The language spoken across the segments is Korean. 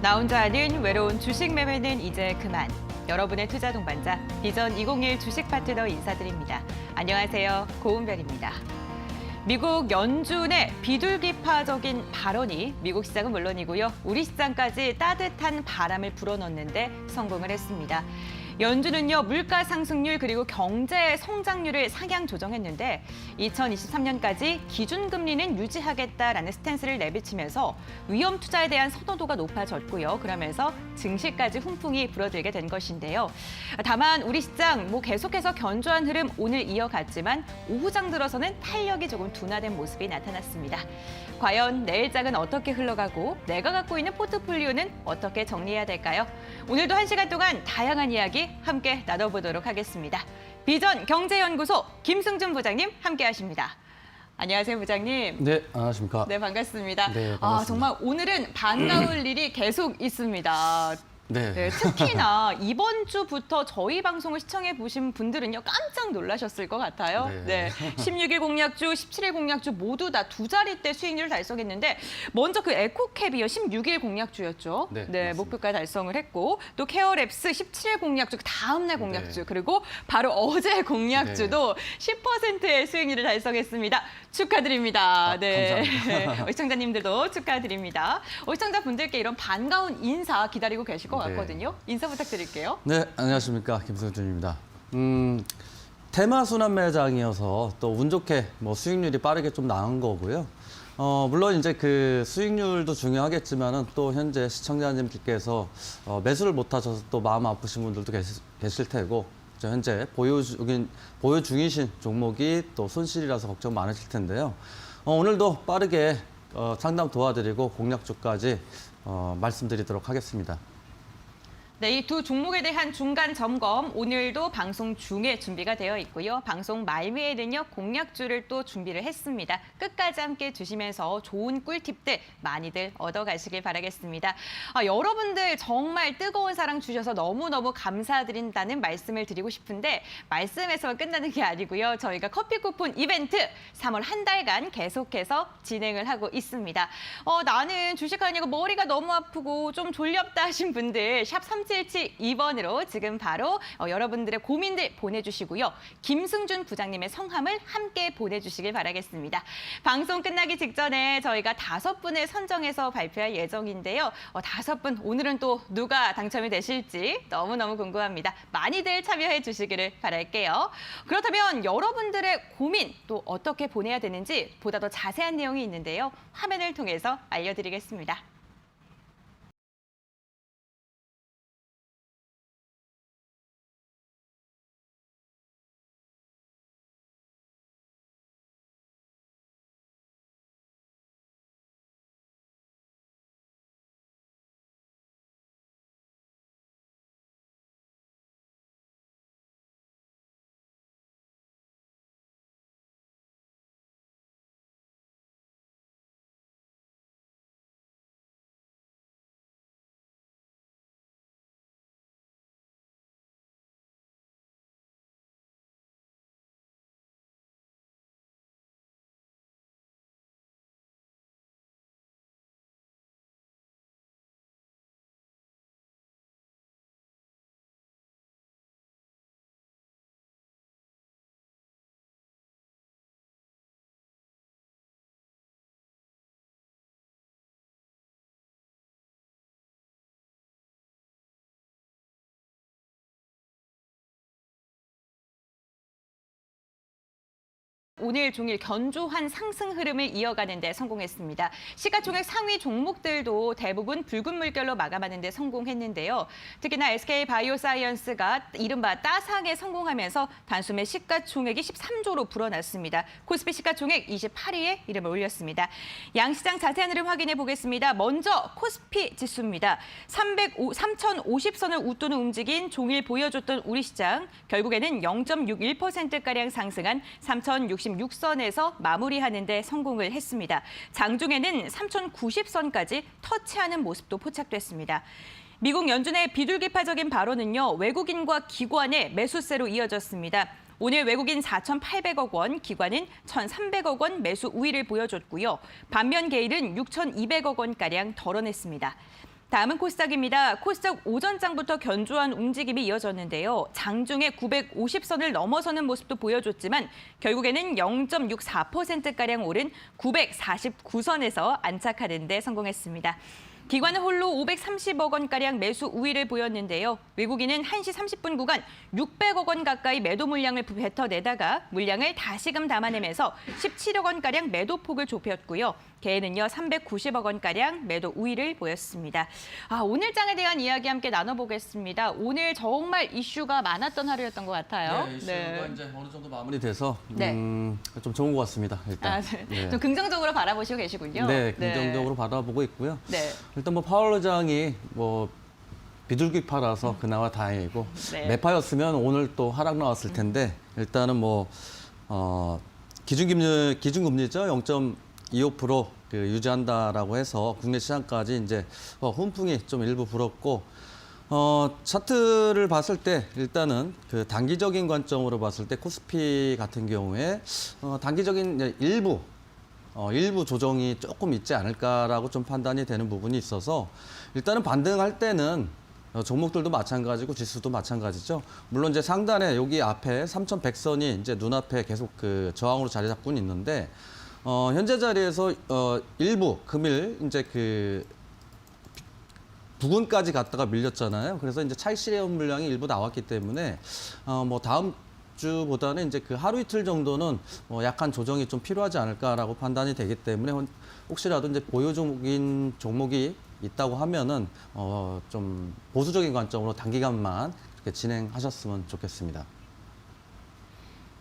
나 혼자 하는 외로운 주식 매매는 이제 그만. 여러분의 투자 동반자 비전 2021 주식 파트너 인사드립니다. 안녕하세요. 고은별입니다. 미국 연준의 비둘기파적인 발언이 미국 시장은 물론이고요. 우리 시장까지 따뜻한 바람을 불어넣는데 성공을 했습니다. 연준은요, 물가 상승률 그리고 경제 성장률을 상향 조정했는데 2023년까지 기준금리는 유지하겠다라는 스탠스를 내비치면서 위험 투자에 대한 선호도가 높아졌고요. 그러면서 증시까지 훈풍이 불어들게 된 것인데요. 다만 우리 시장 계속해서 견조한 흐름 오늘 이어갔지만 오후장 들어서는 탄력이 조금 둔화된 모습이 나타났습니다. 과연 내일장은 어떻게 흘러가고 내가 갖고 있는 포트폴리오는 어떻게 정리해야 될까요? 오늘도 1시간 동안 다양한 이야기 함께 나눠보도록 하겠습니다. 비전 경제연구소 김승준 부장님 함께하십니다. 안녕하세요, 부장님. 네, 안녕하십니까. 네, 반갑습니다. 네, 반갑습니다. 정말 오늘은 반가울 일이 계속 있습니다. 네. 네, 특히나 이번 주부터 저희 방송을 시청해 보신 분들은요, 깜짝 놀라셨을 것 같아요. 네. 16일 공략주, 17일 공략주 모두 다 두 자릿대 수익률을 달성했는데 먼저 그 에코캡이요, 16일 공략주였죠. 네, 맞습니다. 목표가 달성을 했고 또 케어랩스 17일 공략주, 그 다음날 공략주, 네. 그리고 바로 어제 공략주도 10%의 수익률을 달성했습니다. 축하드립니다. 감사합니다. 시청자님들도 축하드립니다. 시청자분들께 이런 반가운 인사 기다리고 계실 것 네. 같거든요. 인사 부탁드릴게요. 네, 안녕하십니까. 김승준입니다. 테마 순환 매장이어서 또 운 좋게 수익률이 빠르게 좀 나은 거고요. 물론 이제 그 수익률도 중요하겠지만은 또 현재 시청자님들께서 매수를 못 하셔서 또 마음 아프신 분들도 계실 테고, 현재 보유 중이신 종목이 또 손실이라서 걱정 많으실 텐데요. 오늘도 빠르게 상담 도와드리고 공략주까지 말씀드리도록 하겠습니다. 네, 이 두 종목에 대한 중간 점검 오늘도 방송 중에 준비가 되어 있고요. 방송 말미에는요, 공략주를 또 준비를 했습니다. 끝까지 함께 해주시면서 좋은 꿀팁들 많이들 얻어가시길 바라겠습니다. 여러분들 정말 뜨거운 사랑 주셔서 너무너무 감사드린다는 말씀을 드리고 싶은데 말씀에서만 끝나는 게 아니고요. 저희가 커피 쿠폰 이벤트 3월 한 달간 계속해서 진행을 하고 있습니다. 나는 주식하려고 머리가 너무 아프고 좀 졸렵다 하신 분들 샵 3772번으로 지금 바로 여러분들의 고민들 보내주시고요. 김승준 부장님의 성함을 함께 보내주시길 바라겠습니다. 방송 끝나기 직전에 저희가 5분을 선정해서 발표할 예정인데요. 5분, 오늘은 또 누가 당첨이 되실지 너무너무 궁금합니다. 많이들 참여해 주시기를 바랄게요. 그렇다면 여러분들의 고민 또 어떻게 보내야 되는지 보다 더 자세한 내용이 있는데요. 화면을 통해서 알려드리겠습니다. 오늘 종일 견조한 상승 흐름을 이어가는 데 성공했습니다. 시가총액 상위 종목들도 대부분 붉은 물결로 마감하는 데 성공했는데요. 특히나 SK바이오사이언스가 이른바 따상에 성공하면서 단숨에 시가총액이 13조로 불어났습니다. 코스피 시가총액 28위에 이름을 올렸습니다. 양시장 자세한 흐름 확인해 보겠습니다. 먼저 코스피 지수입니다. 3,050선을 웃도는 움직인 종일 보여줬던 우리 시장, 결국에는 0.61%가량 상승한 3,066선에서 마무리하는 데 성공을 했습니다. 장중에는 3,090선까지 터치하는 모습도 포착됐습니다. 미국 연준의 비둘기파적인 발언은요, 외국인과 기관의 매수세로 이어졌습니다. 오늘 외국인 4,800억 원, 기관은 1,300억 원 매수 우위를 보여줬고요. 반면 개일은 6,200억 원가량 덜어냈습니다. 다음은 코스닥입니다. 코스닥 오전장부터 견조한 움직임이 이어졌는데요. 장중에 950선을 넘어서는 모습도 보여줬지만 결국에는 0.64%가량 오른 949선에서 안착하는 데 성공했습니다. 기관은 홀로 530억 원가량 매수 우위를 보였는데요. 외국인은 1시 30분 구간 600억 원 가까이 매도 물량을 뱉어내다가 물량을 다시금 담아내면서 17억 원가량 매도폭을 좁혔고요. 개는요 390억 원가량 매도 우위를 보였습니다. 오늘 장에 대한 이야기 함께 나눠보겠습니다. 오늘 정말 이슈가 많았던 하루였던 것 같아요. 네, 이슈가 이제 어느 정도 마무리돼서 네. 좀 좋은 것 같습니다. 일단. 네. 좀 긍정적으로 바라보시고 계시군요. 네, 긍정적으로 바라보고 있고요. 네. 일단 뭐 파월 의장이 뭐 비둘기파라서 그나마 다행이고 네. 매파였으면 오늘 또 하락 나왔을 텐데 일단은 뭐 기준금리죠 0.25% 유지한다라고 해서 국내 시장까지 이제 훈풍이 좀 일부 불었고 차트를 봤을 때 일단은 그 단기적인 관점으로 봤을 때 코스피 같은 경우에 단기적인 이제 일부 조정이 조금 있지 않을까라고 좀 판단이 되는 부분이 있어서 일단은 반등할 때는 종목들도 마찬가지고 지수도 마찬가지죠. 물론 이제 상단에 여기 앞에 3,100선이 이제 눈앞에 계속 그 저항으로 자리 잡고는 있는데 현재 자리에서 일부 금일 이제 그 부근까지 갔다가 밀렸잖아요. 그래서 이제 차익 실현 물량이 일부 나왔기 때문에 뭐 다음 주보다는 이제 그 하루 이틀 정도는 약간 조정이 좀 필요하지 않을까라고 판단이 되기 때문에 혹시라도 이제 보유적인 종목이 있다고 하면은 좀 보수적인 관점으로 단기간만 이렇게 진행하셨으면 좋겠습니다.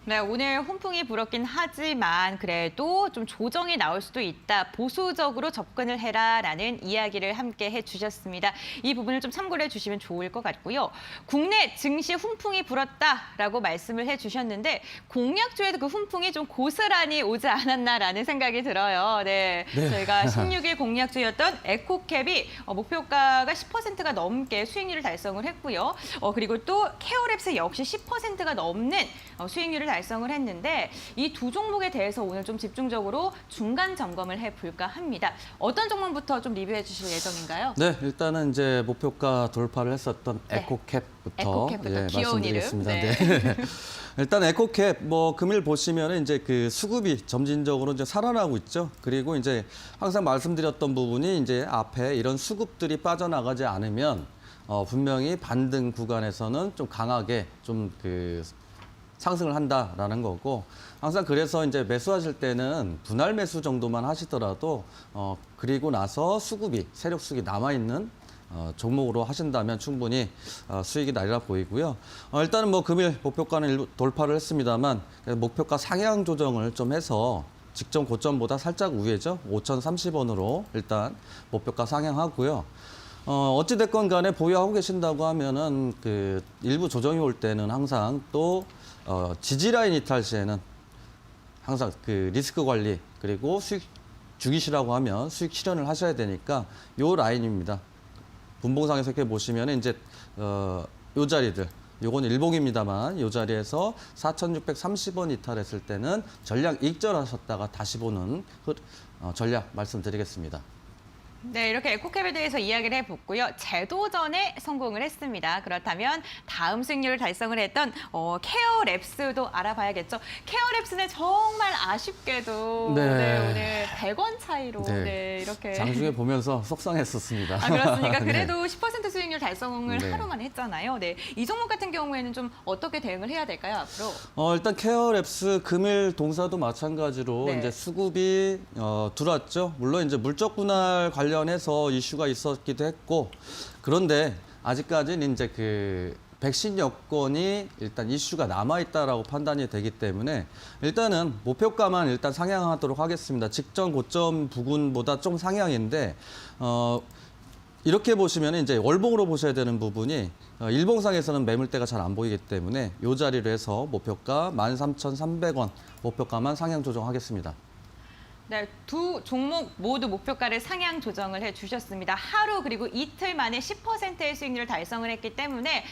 네, 오늘 훈풍이 불었긴 하지만 그래도 좀 조정이 나올 수도 있다. 보수적으로 접근을 해라라는 이야기를 함께 해주셨습니다. 이 부분을 좀 참고를 해주시면 좋을 것 같고요. 국내 증시 훈풍이 불었다라고 말씀을 해주셨는데 공약주에도 그 훈풍이 좀 고스란히 오지 않았나라는 생각이 들어요. 네, 저희가 16일 공약주였던 에코캡이 목표가가 10%가 넘게 수익률을 달성을 했고요. 그리고 또 케어랩스 역시 10%가 넘는 수익률을 달성을 했는데 이 두 종목에 대해서 오늘 좀 집중적으로 중간 점검을 해볼까 합니다. 어떤 종목부터 좀 리뷰해 주실 예정인가요? 네, 일단은 이제 목표가 돌파를 했었던 네. 에코캡부터 귀여운 이름. 말씀드리겠습니다. 네. 네. 일단 에코캡 금일 보시면은 이제 그 수급이 점진적으로 이제 살아나고 있죠. 그리고 이제 항상 말씀드렸던 부분이 이제 앞에 이런 수급들이 빠져나가지 않으면 분명히 반등 구간에서는 좀 강하게 좀 그 상승을 한다라는 거고 항상 그래서 이제 매수하실 때는 분할 매수 정도만 하시더라도 그리고 나서 세력 수급이 남아 있는 종목으로 하신다면 충분히 수익이 나리라 보이고요. 일단은 뭐 금일 목표가는 일부 돌파를 했습니다만 목표가 상향 조정을 좀 해서 직전 고점보다 살짝 우회죠. 5,030원으로 일단 목표가 상향하고요. 어찌됐건 간에 보유하고 계신다고 하면은 그 일부 조정이 올 때는 항상 또 지지라인 이탈 시에는 항상 그 리스크 관리 그리고 수익 죽이시라고 하면 수익 실현을 하셔야 되니까 요 라인입니다. 분봉상에서 이렇게 보시면 이제 요 자리들 요건 일봉입니다만 요 자리에서 4,630원 이탈했을 때는 전량 익절하셨다가 다시 보는 전략 말씀드리겠습니다. 네, 이렇게 에코캡에 대해서 이야기를 해봤고요. 재도전에 성공을 했습니다. 그렇다면 다음 수익률을 달성을 했던 케어랩스도 알아봐야겠죠. 케어랩스는 정말 아쉽게도 네. 오늘 100원 차이로 이렇게 장중에 보면서 속상했었습니다. 그렇습니까? 네. 그래도 10% 수익률 달성을 네. 하루만 했잖아요. 네, 이 종목 같은 경우에는 좀 어떻게 대응을 해야 될까요, 앞으로? 일단 케어랩스 금일 동사도 마찬가지로 네. 이제 수급이 들어왔죠. 물론 이제 물적 분할 관련해서 이슈가 있었기도 했고 그런데 아직까지는 이제 그 백신 여건이 일단 이슈가 남아 있다라고 판단이 되기 때문에 일단은 목표가만 일단 상향하도록 하겠습니다. 직전 고점 부근보다 좀 상향인데 이렇게 보시면 이제 월봉으로 보셔야 되는 부분이 일봉상에서는 매물대가 잘 안 보이기 때문에 이 자리로 해서 목표가 13,300원 목표가만 상향 조정하겠습니다. 네, 두 종목 모두 목표가를 상향 조정을 해주셨습니다. 하루 그리고 이틀 만에 10%의 수익률을 달성을 했기 때문에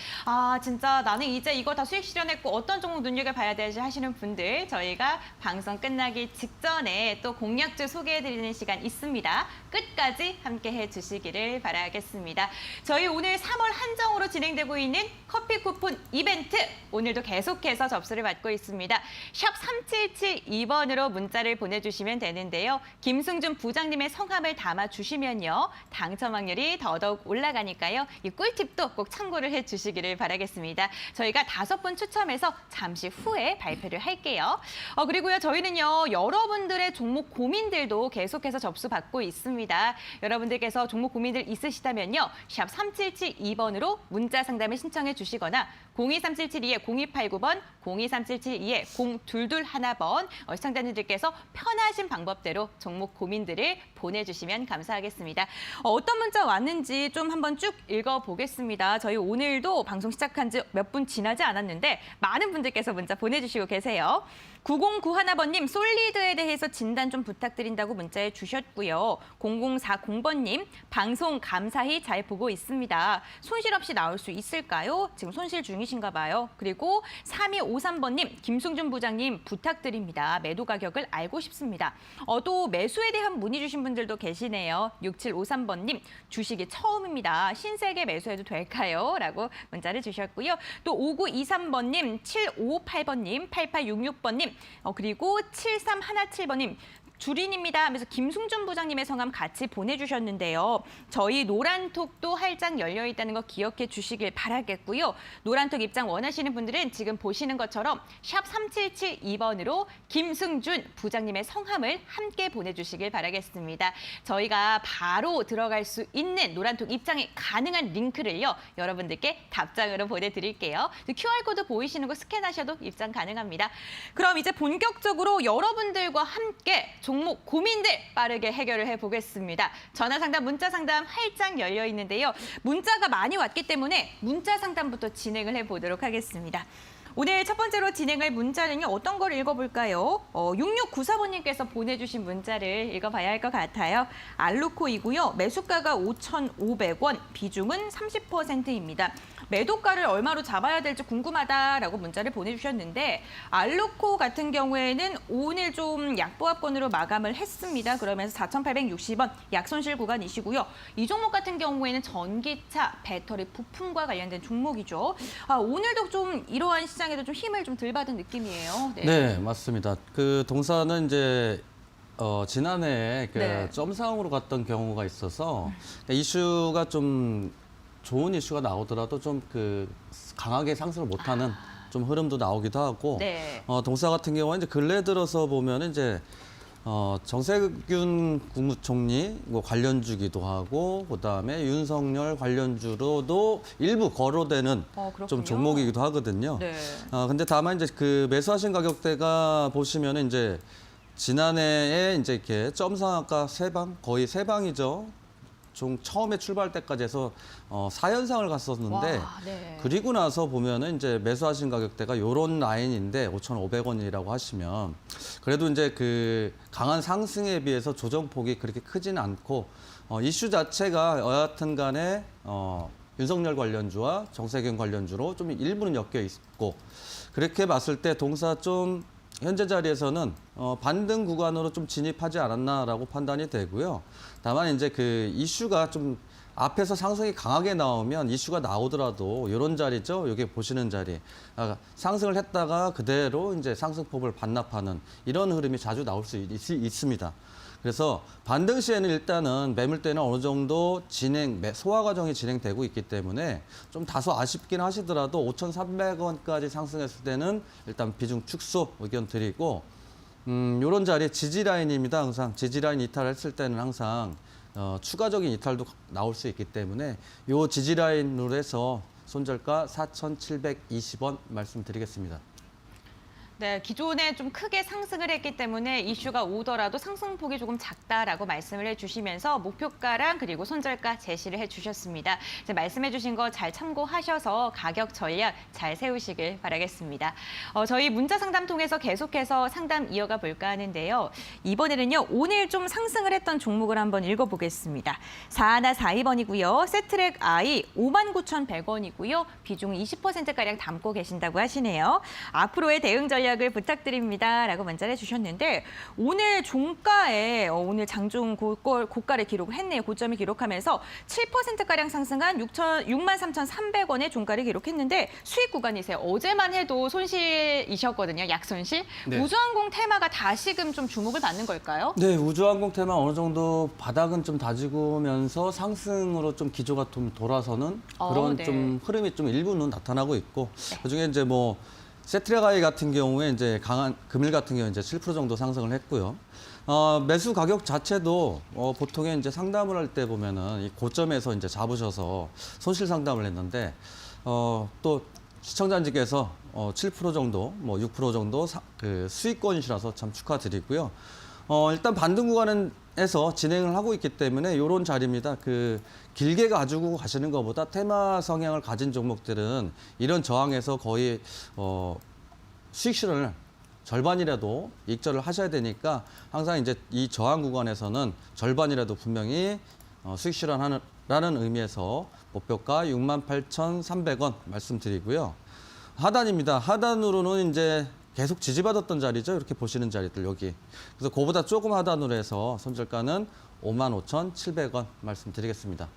진짜 나는 이제 이거 다 수익 실현했고 어떤 종목 눈여겨봐야 되지 하시는 분들 저희가 방송 끝나기 직전에 또 공략주 소개해드리는 시간 있습니다. 끝까지 함께 해주시기를 바라겠습니다. 저희 오늘 3월 한정으로 진행되고 있는 커피 쿠폰 이벤트 오늘도 계속해서 접수를 받고 있습니다. 샵 3772번으로 문자를 보내주시면 되는데요. 김승준 부장님의 성함을 담아주시면요. 당첨 확률이 더더욱 올라가니까요. 이 꿀팁도 꼭 참고를 해주시기를 바라겠습니다. 저희가 5분 추첨해서 잠시 후에 발표를 할게요. 그리고요. 저희는요. 여러분들의 종목 고민들도 계속해서 접수받고 있습니다. 여러분들께서 종목 고민들 있으시다면요. 샵 3772번으로 문자 상담을 신청해 주시거나 023772-0289번, 023772-0221번 시청자님들께서 편하신 방법대로 종목 고민들을 보내주시면 감사하겠습니다. 어떤 문자 왔는지 좀 한번 쭉 읽어보겠습니다. 저희 오늘도 방송 시작한 지 몇 분 지나지 않았는데 많은 분들께서 문자 보내주시고 계세요. 9091번님 솔리드에 대해서 진단 좀 부탁드린다고 문자해 주셨고요. 0040번님 방송 감사히 잘 보고 있습니다. 손실 없이 나올 수 있을까요? 지금 손실 중이신가 봐요. 그리고 3253번님 김승준 부장님 부탁드립니다. 매도 가격을 알고 싶습니다. 또 매수에 대한 문의 주신 분들도 계시네요. 6753번님 주식이 처음입니다. 신세계 매수해도 될까요? 라고 문자를 주셨고요. 또 5923번님, 7558번님, 8866번님 그리고 7317번님 주린입니다 하면서 김승준 부장님의 성함 같이 보내주셨는데요. 저희 노란톡도 활짝 열려있다는 거 기억해 주시길 바라겠고요. 노란톡 입장 원하시는 분들은 지금 보시는 것처럼 샵 3772번으로 김승준 부장님의 성함을 함께 보내주시길 바라겠습니다. 저희가 바로 들어갈 수 있는 노란톡 입장이 가능한 링크를요. 여러분들께 답장으로 보내드릴게요. QR코드 보이시는 거 스캔하셔도 입장 가능합니다. 그럼 이제 본격적으로 여러분들과 함께 종목 고민들 빠르게 해결을 해보겠습니다. 전화 상담, 문자 상담 활짝 열려 있는데요. 문자가 많이 왔기 때문에 문자 상담부터 진행을 해보도록 하겠습니다. 오늘 첫 번째로 진행할 문자는요. 어떤 걸 읽어볼까요? 6694번님께서 보내주신 문자를 읽어봐야 할 것 같아요. 알루코이고요. 매수가가 5,500원, 비중은 30%입니다. 매도가를 얼마로 잡아야 될지 궁금하다라고 문자를 보내주셨는데 알루코 같은 경우에는 오늘 좀 약보합권으로 마감을 했습니다. 그러면서 4,860원 약손실 구간이시고요. 이 종목 같은 경우에는 전기차, 배터리 부품과 관련된 종목이죠. 오늘도 좀 이러한 시장에도 좀 힘을 좀 덜 받은 느낌이에요. 네, 맞습니다. 그 동사는 이제 지난해 네. 점상으로 갔던 경우가 있어서 이슈가 좀 좋은 이슈가 나오더라도 좀 강하게 상승을 못하는 좀 흐름도 나오기도 하고 네. 동사 같은 경우는 이제 근래 들어서 보면 이제 정세균 국무총리 관련주기도 하고 그다음에 윤석열 관련주로도 일부 거론되는 좀 종목이기도 하거든요. 네. 근데 다만 이제 그 매수하신 가격대가 보시면은 이제 지난해에 이제 이렇게 점상아까 거의 세 방이죠. 처음에 출발 때까지 해서 4연상을 갔었는데 와, 네. 그리고 나서 보면은 이제 매수하신 가격대가 요런 라인인데 5,500원이라고 하시면 그래도 이제 그 강한 상승에 비해서 조정폭이 그렇게 크지는 않고 이슈 자체가 여하튼 간에 윤석열 관련주와 정세균 관련주로 좀 일부는 엮여 있고 그렇게 봤을 때 동사 좀 현재 자리에서는 반등 구간으로 좀 진입하지 않았나라고 판단이 되고요. 다만 이제 그 이슈가 좀 앞에서 상승이 강하게 나오면 이슈가 나오더라도 이런 자리죠. 여기 보시는 자리. 상승을 했다가 그대로 이제 상승폭을 반납하는 이런 흐름이 자주 나올 수 있습니다. 그래서 반등 시에는 일단은 매물대는 어느 정도 소화 과정이 진행되고 있기 때문에 좀 다소 아쉽긴 하시더라도 5,300원까지 상승했을 때는 일단 비중 축소 의견 드리고 이런 자리 지지 라인입니다. 항상 지지 라인 이탈했을 때는 항상 추가적인 이탈도 나올 수 있기 때문에 이 지지 라인으로 해서 손절가 4,720원 말씀드리겠습니다. 네, 기존에 좀 크게 상승을 했기 때문에 이슈가 오더라도 상승폭이 조금 작다라고 말씀을 해주시면서 목표가랑 그리고 손절가 제시를 해주셨습니다. 이제 말씀해주신 거 잘 참고하셔서 가격 전략 잘 세우시길 바라겠습니다. 저희 문자 상담 통해서 계속해서 상담 이어가 볼까 하는데요. 이번에는요, 오늘 좀 상승을 했던 종목을 한번 읽어보겠습니다. 4142번이고요. 세트랙 I 59,100원이고요. 비중 20%가량 담고 계신다고 하시네요. 앞으로의 대응 전략을 부탁드립니다. 라고 문자를 해주셨는데 오늘 종가에 오늘 장중 고가를 기록을 했네요. 고점을 기록하면서 7%가량 상승한 63,300원의 종가를 기록했는데 수익 구간이세요. 어제만 해도 손실이셨거든요. 약손실. 네. 우주항공 테마가 다시금 좀 주목을 받는 걸까요? 네, 우주항공 테마 어느 정도 바닥은 좀 다지고면서 상승으로 좀 기조가 좀 돌아서는 그런 네. 좀 흐름이 좀 일부는 나타나고 있고 그중에 이제 뭐 세트레가이 같은 경우에 이제 강한 금일 같은 경우에 이제 7% 정도 상승을 했고요. 매수 가격 자체도 보통에 이제 상담을 할 때 보면은 이 고점에서 이제 잡으셔서 손실 상담을 했는데 또 시청자님께서 7% 정도, 뭐 6% 정도 그 수익권이시라서 참 축하드리고요. 일단 반등 구간에서 진행을 하고 있기 때문에 이런 자리입니다. 그 길게 가지고 가시는 것보다 테마 성향을 가진 종목들은 이런 저항에서 거의 수익 실현을 절반이라도 익절을 하셔야 되니까 항상 이제 이 저항 구간에서는 절반이라도 분명히 수익 실현하라는 의미에서 목표가 68,300원 말씀드리고요. 하단입니다. 하단으로는 이제 계속 지지받았던 자리죠. 이렇게 보시는 자리들 여기. 그래서 그보다 조금 하단으로 해서 손절가는 55,700원 말씀드리겠습니다.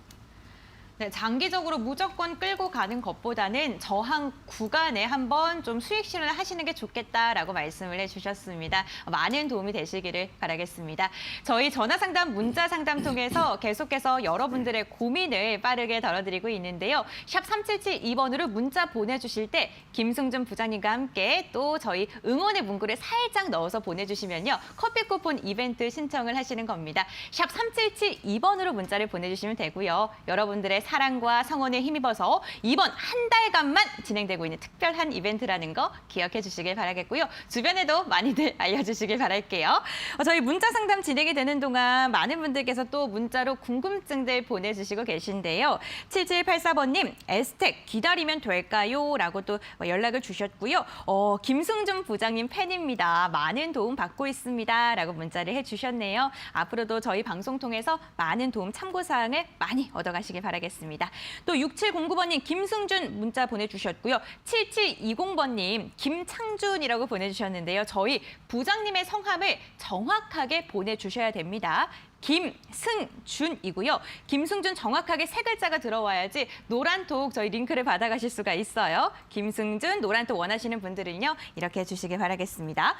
네, 장기적으로 무조건 끌고 가는 것보다는 저항 구간에 한번 좀 수익 실현을 하시는 게 좋겠다라고 말씀을 해주셨습니다. 많은 도움이 되시기를 바라겠습니다. 저희 전화 상담, 문자 상담 통해서 계속해서 여러분들의 고민을 빠르게 덜어드리고 있는데요. 샵 3772번으로 문자 보내주실 때 김승준 부장님과 함께 또 저희 응원의 문구를 살짝 넣어서 보내주시면요. 커피 쿠폰 이벤트 신청을 하시는 겁니다. 샵 3772번으로 문자를 보내주시면 되고요. 여러분들의 사랑과 성원에 힘입어서 이번 한 달간만 진행되고 있는 특별한 이벤트라는 거 기억해 주시길 바라겠고요. 주변에도 많이들 알려주시길 바랄게요. 저희 문자 상담 진행이 되는 동안 많은 분들께서 또 문자로 궁금증들 보내주시고 계신데요. 7784번님, 에스텍 기다리면 될까요? 라고 또 연락을 주셨고요. 김승준 부장님 팬입니다. 많은 도움 받고 있습니다. 라고 문자를 해주셨네요. 앞으로도 저희 방송 통해서 많은 도움 참고사항을 많이 얻어가시길 바라겠습니다. 또 6709번님 김승준 문자 보내주셨고요. 7720번님 김창준이라고 보내주셨는데요. 저희 부장님의 성함을 정확하게 보내주셔야 됩니다. 김승준이고요. 김승준 정확하게 세 글자가 들어와야지 노란톡 저희 링크를 받아가실 수가 있어요. 김승준 노란톡 원하시는 분들은요. 이렇게 해주시길 바라겠습니다.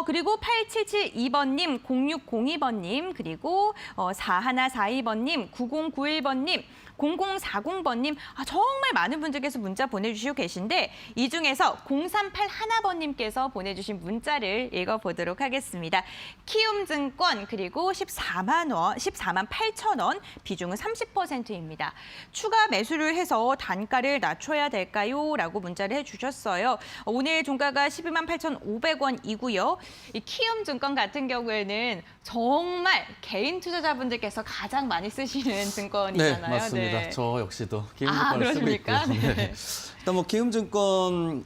그리고 8772번님, 0602번님, 그리고 4142번님, 9091번님, 0040번님 정말 많은 분들께서 문자 보내주시고 계신데 이 중에서 0381번님께서 보내주신 문자를 읽어보도록 하겠습니다. 키움증권 그리고 14만 8천 원 비중은 30%입니다. 추가 매수를 해서 단가를 낮춰야 될까요? 라고 문자를 해주셨어요. 오늘 종가가 12만 8,500원이고요. 이 키움증권 같은 경우에는 정말 개인 투자자분들께서 가장 많이 쓰시는 증권이잖아요. 네, 맞습니다. 네. 저 역시도 키움증권을 쓰고 그러십니까? 있고요. 네. 일단 뭐 키움증권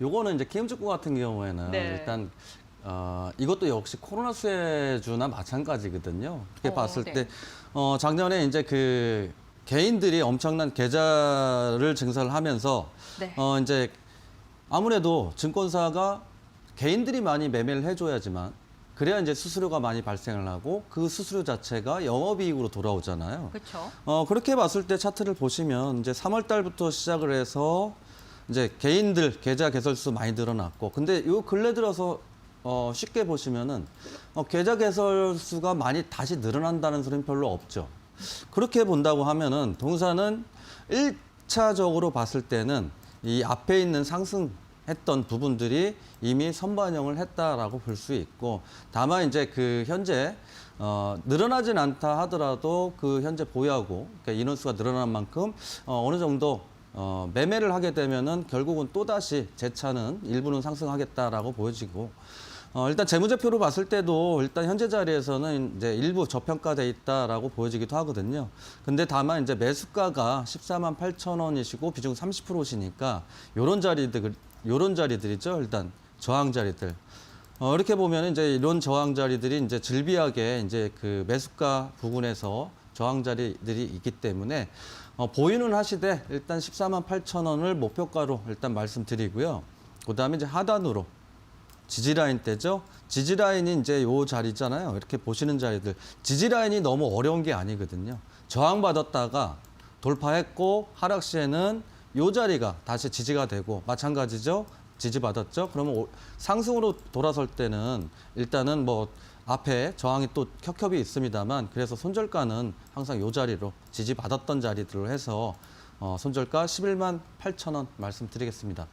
요거는 이제 키움증권 같은 경우에는 네. 일단 이것도 역시 코로나 수혜주나 마찬가지거든요. 그렇게 봤을 네. 때 작년에 이제 그 개인들이 엄청난 계좌를 증설을 하면서 네. 이제 아무래도 증권사가 개인들이 많이 매매를 해줘야지만 그래야 이제 수수료가 많이 발생을 하고 그 수수료 자체가 영업이익으로 돌아오잖아요. 그렇죠. 그렇게 봤을 때 차트를 보시면 이제 3월 달부터 시작을 해서 이제 개인들 계좌 개설수 많이 늘어났고 근데 요 근래 들어서 쉽게 보시면은 계좌 개설수가 많이 다시 늘어난다는 소리는 별로 없죠. 그렇게 본다고 하면은 동사는 1차적으로 봤을 때는 이 앞에 있는 상승했던 부분들이 이미 선반영을 했다라고 볼 수 있고 다만 이제 그 현재 늘어나진 않다 하더라도 그 현재 보유하고 그러니까 인원수가 늘어난 만큼 어느 정도 매매를 하게 되면은 결국은 또다시 재차는 일부는 상승하겠다라고 보여지고 일단 재무제표로 봤을 때도 일단 현재 자리에서는 이제 일부 저평가돼 있다라고 보여지기도 하거든요. 근데 다만 이제 매수가가 14만 8천 원이시고 비중 30%시니까 요런 자리들이죠. 일단 저항 자리들. 이렇게 보면 이제 이런 저항 자리들이 이제 즐비하게 이제 그 매수가 부분에서 저항 자리들이 있기 때문에 보유는 하시되 일단 14만 8천 원을 목표가로 일단 말씀드리고요. 그다음에 이제 하단으로 지지라인 때죠. 지지라인이 이제 요 자리잖아요. 이렇게 보시는 자리들. 지지라인이 너무 어려운 게 아니거든요. 저항받았다가 돌파했고 하락 시에는 요 자리가 다시 지지가 되고 마찬가지죠. 지지받았죠. 그러면 상승으로 돌아설 때는 일단은 뭐 앞에 저항이 또 켜켜이 있습니다만 그래서 손절가는 항상 요 자리로 지지받았던 자리들로 해서 손절가 11만 8천 원 말씀드리겠습니다.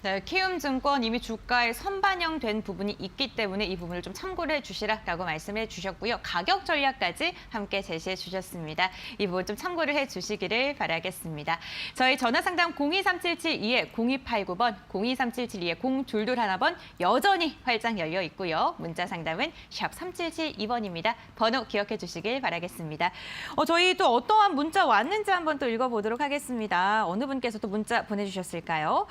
네, 키움증권 이미 주가에 선반영된 부분이 있기 때문에 이 부분을 좀 참고를 해주시라라고 말씀해 주셨고요. 가격 전략까지 함께 제시해 주셨습니다. 이 부분 좀 참고를 해주시기를 바라겠습니다. 저희 전화상담 023772-0289번, 023772-0221번 여전히 활짝 열려 있고요. 문자 상담은 샵 3772번입니다. 번호 기억해 주시길 바라겠습니다. 저희 또 어떠한 문자 왔는지 한번 또 읽어보도록 하겠습니다. 어느 분께서 또 문자 보내주셨을까요?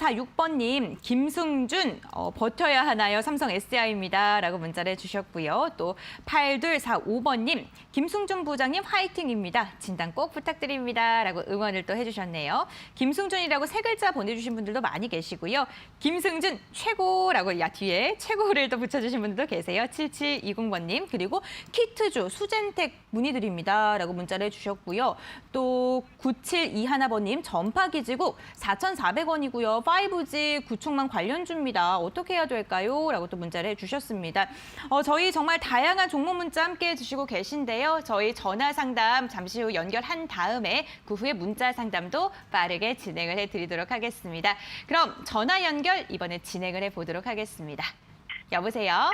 2346번님, 김승준, 버텨야 하나요? 삼성 SDI입니다. 라고 문자를 해주셨고요. 또 8245번님, 김승준 부장님 화이팅입니다. 진단 꼭 부탁드립니다. 라고 응원을 또 해주셨네요. 김승준이라고 세 글자 보내주신 분들도 많이 계시고요. 김승준 최고라고 뒤에 최고를 또 붙여주신 분들도 계세요. 7720번님, 그리고 키트주 수젠텍 문의드립니다. 라고 문자를 해주셨고요. 또 9721번님, 전파기지국 4,400원이고요. 5G 구축망 관련주입니다. 어떻게 해야 될까요? 라고 또 문자를 해주셨습니다. 저희 정말 다양한 종목 문자 함께 해주시고 계신데요. 저희 전화 상담 잠시 후 연결한 다음에 그 후에 문자 상담도 빠르게 진행을 해드리도록 하겠습니다. 그럼 전화 연결 이번에 진행을 해보도록 하겠습니다. 여보세요?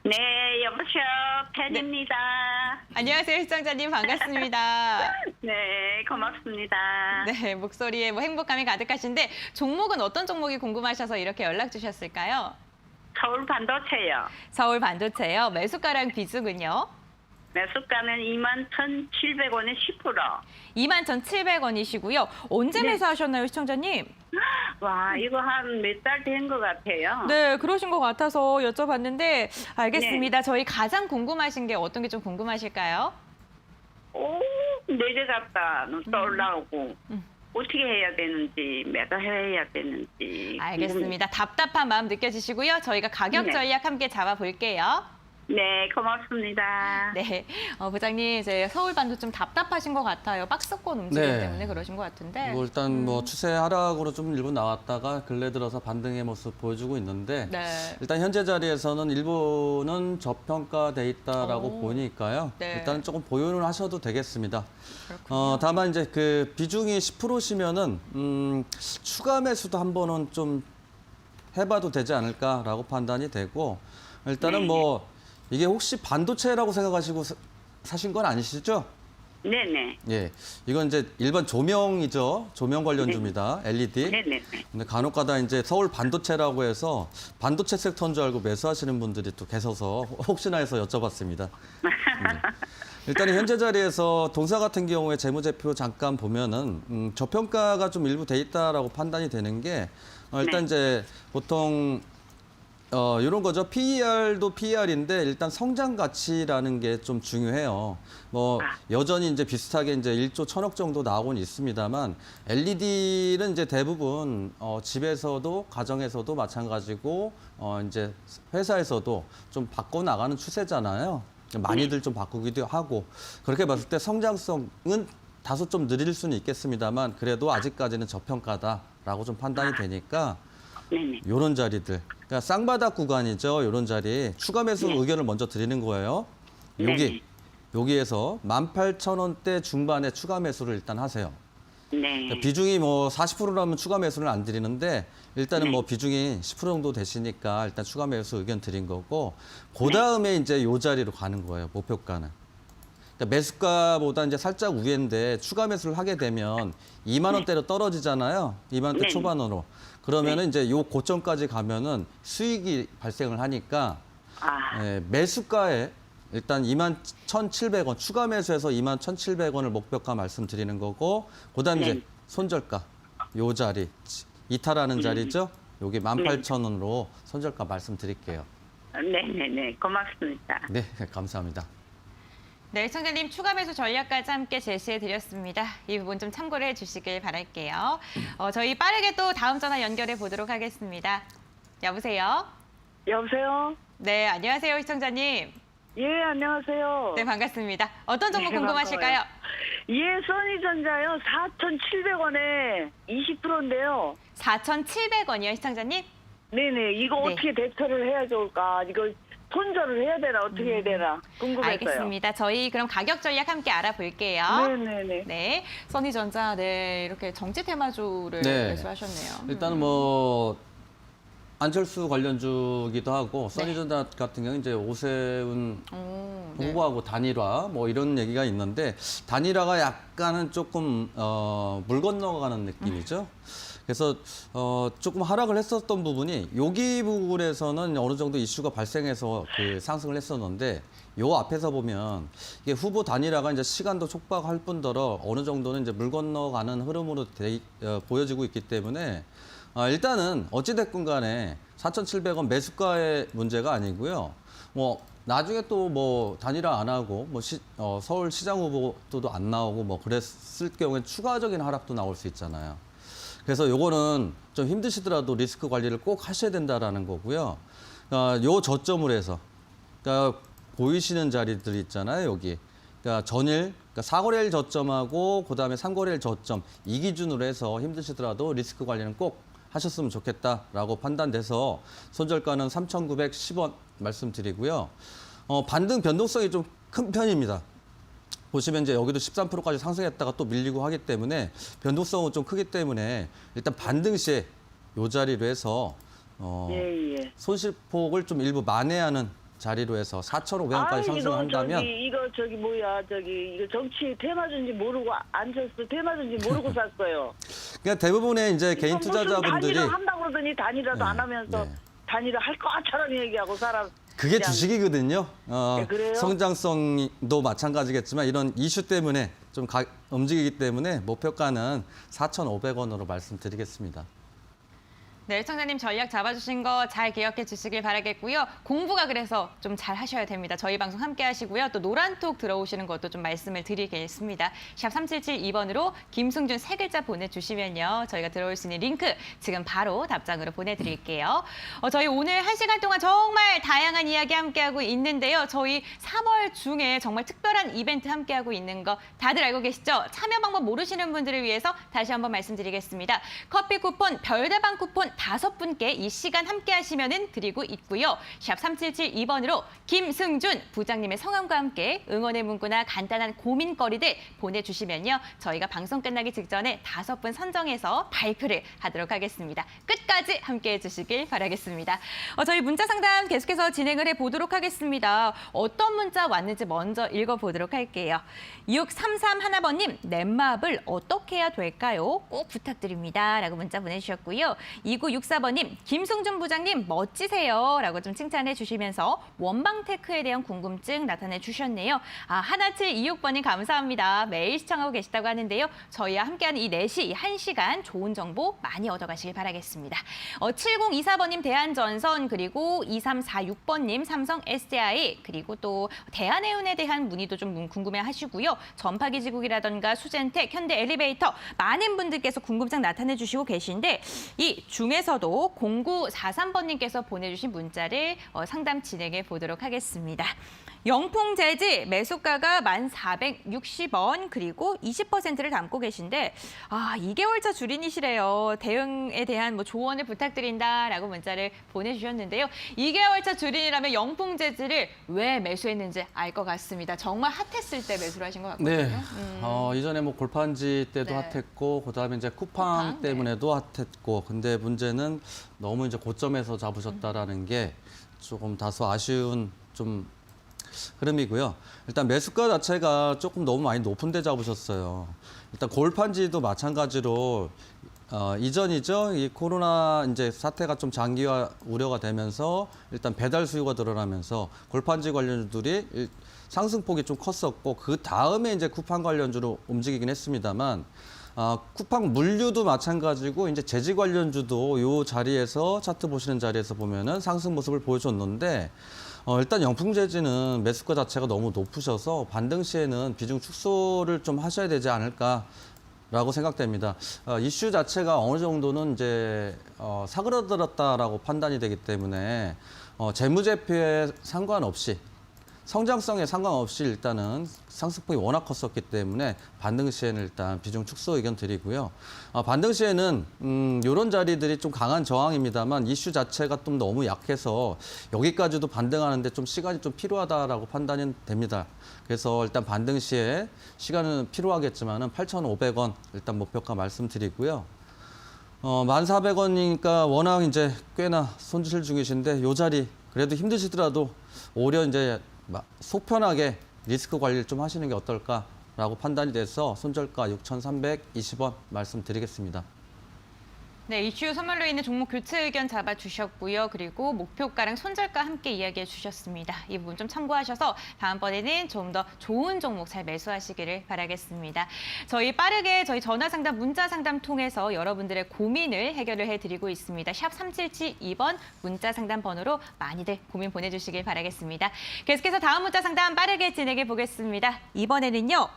네, 여보세요. 팬입니다. 안녕하세요, 시청자님. 반갑습니다. 네, 고맙습니다. 네, 목소리에 뭐 행복감이 가득하신데 종목은 어떤 종목이 궁금하셔서 이렇게 연락 주셨을까요? 서울 반도체요. 서울 반도체요. 매수가랑 비중은요? 매수가는 21,700원에 10%. 21,700원이시고요. 언제 네. 매수하셨나요, 시청자님? 와, 이거 한 몇 달 된 것 같아요. 네, 그러신 것 같아서 여쭤봤는데 알겠습니다. 저희 가장 궁금하신 게 어떤 게 좀 궁금하실까요? 오, 내려갔다. 또 올라오고. 어떻게 해야 되는지, 매도해야 되는지. 알겠습니다. 답답한 마음 느껴지시고요. 저희가 가격 네. 전략 함께 잡아볼게요. 네, 고맙습니다. 네, 부장님 이제 서울 반도 좀 답답하신 것 같아요. 박스권 움직임 네. 때문에 그러신 것 같은데. 뭐 일단 뭐 추세 하락으로 좀 일부 나왔다가 근래 들어서 반등의 모습 보여주고 있는데 네. 일단 현재 자리에서는 일부는 저평가돼 있다라고 오. 보니까요. 네. 일단 조금 보유는 하셔도 되겠습니다. 그렇군요. 다만 이제 그 비중이 10%시면은 추가 매수도 한 번은 좀 해봐도 되지 않을까라고 판단이 되고 일단은 뭐 이게 혹시 반도체라고 생각하시고 사신 건 아니시죠? 네네. 예, 이건 이제 일반 조명이죠. 조명 관련주입니다. LED. 네네. 근데 간혹가다 이제 서울 반도체라고 해서 반도체 섹터인 줄 알고 매수하시는 분들이 또 계셔서 혹시나 해서 여쭤봤습니다. 일단은 현재 자리에서 동사 같은 경우에 재무제표 잠깐 보면은 저평가가 좀 일부 돼 있다라고 판단이 되는 게 일단 네. 이제 보통 이런 거죠. PER도 PER인데 일단 성장 가치라는 게 좀 중요해요. 뭐 여전히 이제 비슷하게 이제 1조 1,000억 정도 나오곤 있습니다만 LED는 이제 대부분 집에서도 가정에서도 마찬가지고 이제 회사에서도 좀 바꿔 나가는 추세잖아요. 많이들 좀 바꾸기도 하고 그렇게 봤을 때 성장성은 다소 좀 느릴 수는 있겠습니다만 그래도 아직까지는 저평가다라고 좀 판단이 되니까 네네. 요런 자리들, 그러니까 쌍바닥 구간이죠. 요런 자리 추가 매수 네. 의견을 먼저 드리는 거예요. 네네. 여기에서 18,000원대 중반에 추가 매수를 일단 하세요. 네. 그러니까 비중이 뭐 40%라면 추가 매수는 안 드리는데 일단은 네. 뭐 비중이 10% 정도 되시니까 일단 추가 매수 의견 드린 거고 그 다음에 이제 요 자리로 가는 거예요. 목표가는. 매수가보다 이제 살짝 위인데 추가 매수를 하게 되면 2만 원대로 떨어지잖아요. 2만 원대 네. 초반으로. 그러면은 이제 요 고점까지 가면은 수익이 발생을 하니까 아, 예, 매수가에 일단 21,700원 추가 매수해서 21,700원을 목표가 말씀드리는 거고 그다음에 이제 네. 손절가 요 자리 이탈하는 자리죠. 요게 18,000원으로 손절가 말씀드릴게요. 네네네. 고맙습니다. 네, 감사합니다. 네, 시청자님 추가 매수 전략까지 함께 제시해 드렸습니다. 이 부분 좀 참고를 해 주시길 바랄게요. 저희 빠르게 또 다음 전화 연결해 보도록 하겠습니다. 여보세요? 여보세요? 네, 안녕하세요, 시청자님. 예, 안녕하세요. 네, 반갑습니다. 어떤 정보 네, 궁금하실까요? 예, 써니전자요. 4,700원에 20%인데요. 4,700원이요, 시청자님? 네네, 이거 네. 어떻게 대처를 해야 좋을까? 이거 손절을 해야 되나? 어떻게 해야 되나? 궁금해서요. 알겠습니다. 저희 그럼 가격 전략 함께 알아볼게요. 네네네. 네, 써니전자, 네, 이렇게 정치 테마주를 네. 매수하셨네요. 일단은 뭐 안철수 관련주기도 하고 네. 써니전자 같은 경우는 이제 오세훈 네. 후보하고 단일화 뭐 이런 얘기가 있는데 단일화가 약간은 조금 물 건너가는 느낌이죠. 그래서 조금 하락을 했었던 부분이 여기 부분에서는 어느 정도 이슈가 발생해서 그 상승을 했었는데 요 앞에서 보면 이게 후보 단일화가 이제 시간도 촉박할 뿐더러 어느 정도는 이제 물 건너가는 흐름으로 보여지고 있기 때문에 일단은 어찌됐건 간에 4,700원 매수가의 문제가 아니고요. 뭐 나중에 또 뭐 단일화 안 하고 뭐 서울시장 후보도 안 나오고 뭐 그랬을 경우에 추가적인 하락도 나올 수 있잖아요. 그래서 요거는 좀 힘드시더라도 리스크 관리를 꼭 하셔야 된다라는 거고요. 요 저점을 해서 그러니까 보이시는 자리들 있잖아요, 여기. 그러니까 전일, 그러니까 4거래일 저점하고 그다음에 3거래일 저점 이 기준으로 해서 힘드시더라도 리스크 관리는 꼭 하셨으면 좋겠다라고 판단돼서 손절가는 3,910원 말씀드리고요. 반등 변동성이 좀 큰 편입니다. 보시면 이제 여기도 13%까지 상승했다가 또 밀리고 하기 때문에 변동성은 좀 크기 때문에 일단 반등 시에 이 자리로 해서 예, 예. 손실폭을 좀 일부 만회하는 자리로 해서 4,500원까지 상승한다면 이거 이거 정치 테마주인지 모르고 안철수 테마주인지 모르고 샀어요. 그러니까 대부분의 이제 개인 무슨 투자자분들이 단일화 한다고 그러더니 단일화도 네, 안 하면서 네. 단일화 할 것처럼 얘기하고 사람. 그게 그냥- 주식이거든요. 네, 그래요? 성장성도 마찬가지겠지만 이런 이슈 때문에 좀 움직이기 때문에 목표가는 4,500원으로 말씀드리겠습니다. 네, 시청자님 전략 잡아주신 거 잘 기억해 주시길 바라겠고요. 공부가 그래서 좀 잘 하셔야 됩니다. 저희 방송 함께 하시고요. 또 노란톡 들어오시는 것도 좀 말씀을 드리겠습니다. 샵 3772번으로 김승준 세 글자 보내주시면요. 저희가 들어올 수 있는 링크 지금 바로 답장으로 보내드릴게요. 저희 오늘 1시간 동안 정말 다양한 이야기 함께하고 있는데요. 저희 3월 중에 정말 특별한 이벤트 함께하고 있는 거 다들 알고 계시죠? 참여 방법 모르시는 분들을 위해서 다시 한번 말씀드리겠습니다. 커피 쿠폰, 별다방 쿠폰 5분께 이 시간 함께 하시면 드리고 있고요. 샵 3772번으로 김승준 부장님의 성함과 함께 응원의 문구나 간단한 고민거리들 보내주시면요. 저희가 방송 끝나기 직전에 5분 선정해서 발표를 하도록 하겠습니다. 끝까지 함께해 주시길 바라겠습니다. 저희 문자 상담 계속해서 진행을 해보도록 하겠습니다. 어떤 문자 왔는지 먼저 읽어보도록 할게요. 6331번님, 넷마블 어떻게 해야 될까요? 꼭 부탁드립니다. 라고 문자 보내주셨고요. 2964번님, 김승준 부장님 멋지세요. 라고 좀 칭찬해 주시면서 원방테크에 대한 궁금증 나타내 주셨네요. 1726번님 감사합니다. 매일 시청하고 계시다고 하는데요. 저희와 함께하는 이 4시, 1시간 좋은 정보 많이 얻어가시길 바라겠습니다. 7024번님 대한전선, 그리고 2346번님 삼성 SDI, 그리고 또 대한해운에 대한 문의도 좀 궁금해 하시고요. 전파기지국이라던가 수젠텍, 현대엘리베이터 많은 분들께서 궁금증 나타내 주시고 계신데 이 중에서도 0943번님께서 보내주신 문자를 상담 진행해 보도록 하겠습니다. 영풍재지 매수가가 1,460원 그리고 20%를 담고 계신데 2개월차 주린이시래요. 대응에 대한 뭐 조언을 부탁드린다라고 문자를 보내주셨는데요. 2개월차 주린이라면 영풍재지를 왜 매수했는지 알 것 같습니다. 정말 핫했을 때 매수를 하신 것 같거든요. 네. 이전에 뭐 골판지 때도 네. 핫했고 그다음에 이제 쿠팡, 쿠팡 때문에도 핫했고 근데 문제는 너무 이제 고점에서 잡으셨다라는 게 조금 다소 아쉬운 좀 흐름이고요. 일단 매수가 자체가 조금 너무 많이 높은 데 잡으셨어요. 일단 골판지도 마찬가지로 이전이죠. 이 코로나 이제 사태가 좀 장기화 우려가 되면서 일단 배달 수요가 늘어나면서 골판지 관련주들이 상승폭이 좀 컸었고 그 다음에 이제 쿠팡 관련주로 움직이긴 했습니다만 쿠팡 물류도 마찬가지고 이제 제지 관련주도 요 자리에서 차트 보시는 자리에서 보면은 상승 모습을 보여줬는데 일단 영풍제지는 매수가 자체가 너무 높으셔서 반등 시에는 비중 축소를 좀 하셔야 되지 않을까라고 생각됩니다. 이슈 자체가 어느 정도는 이제 사그라들었다라고 판단이 되기 때문에 재무제표에 상관없이 성장성에 상관없이 일단은 상승폭이 워낙 컸었기 때문에 반등 시에는 일단 비중 축소 의견 드리고요. 반등 시에는 이런 자리들이 좀 강한 저항입니다만 이슈 자체가 좀 너무 약해서 여기까지도 반등하는데 좀 시간이 좀 필요하다라고 판단이 됩니다. 그래서 일단 반등 시에 시간은 필요하겠지만은 8,500원 일단 목표가 말씀드리고요. 1,400원이니까 워낙 이제 꽤나 손실 중이신데 요 자리 그래도 힘드시더라도 오히려 이제 속편하게 리스크 관리를 좀 하시는 게 어떨까라고 판단이 돼서 손절가 6,320원 말씀드리겠습니다. 네, 이슈 선물로 있는 종목 교체 의견 잡아주셨고요. 그리고 목표가랑 손절가 함께 이야기해 주셨습니다. 이 부분 좀 참고하셔서 다음번에는 좀 더 좋은 종목 잘 매수하시기를 바라겠습니다. 저희 빠르게 저희 전화 상담, 문자 상담 통해서 여러분들의 고민을 해결을 해드리고 있습니다. 샵 3772번 문자 상담 번호로 많이들 고민 보내주시길 바라겠습니다. 계속해서 다음 문자 상담 빠르게 진행해 보겠습니다. 이번에는요,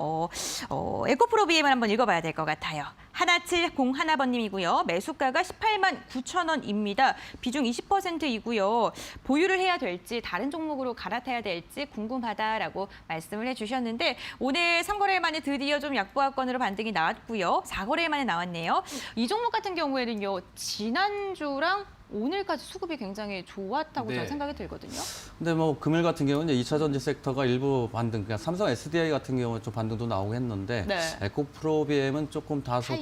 에코프로 BM을 한번 읽어봐야 될 것 같아요. 1701번님이고요. 매수가가 18만 9천 원입니다. 비중 20%이고요. 보유를 해야 될지 다른 종목으로 갈아타야 될지 궁금하다라고 말씀을 해주셨는데 오늘 3거래일 만에 드디어 좀 약보합권으로 반등이 나왔고요. 4거래일 만에 나왔네요. 이 종목 같은 경우에는요. 지난주랑 오늘까지 수급이 굉장히 좋았다고 네. 저는 생각이 들거든요. 근데 뭐 금일 같은 경우는 이제 2차 전지 섹터가 일부 반등, 그러니까 삼성 SDI 같은 경우는 좀 반등도 나오고 했는데 네. 에코프로비엠은 조금 다소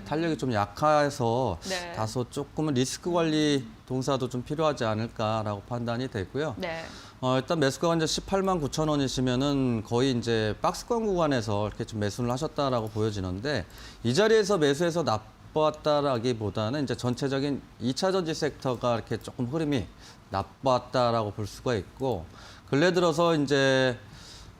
탄력이 좀 약해서 네. 다소 조금은 리스크 관리 동사도 좀 필요하지 않을까라고 판단이 되고요. 네. 일단 매수가가 이제 18만 9천 원이시면은 거의 이제 박스권 구간에서 이렇게 좀 매수를 하셨다라고 보여지는데 이 자리에서 매수해서 나빴다라기보다는 이제 전체적인 2차 전지 섹터가 이렇게 조금 흐름이 나빴다라고 볼 수가 있고 근래 들어서 이제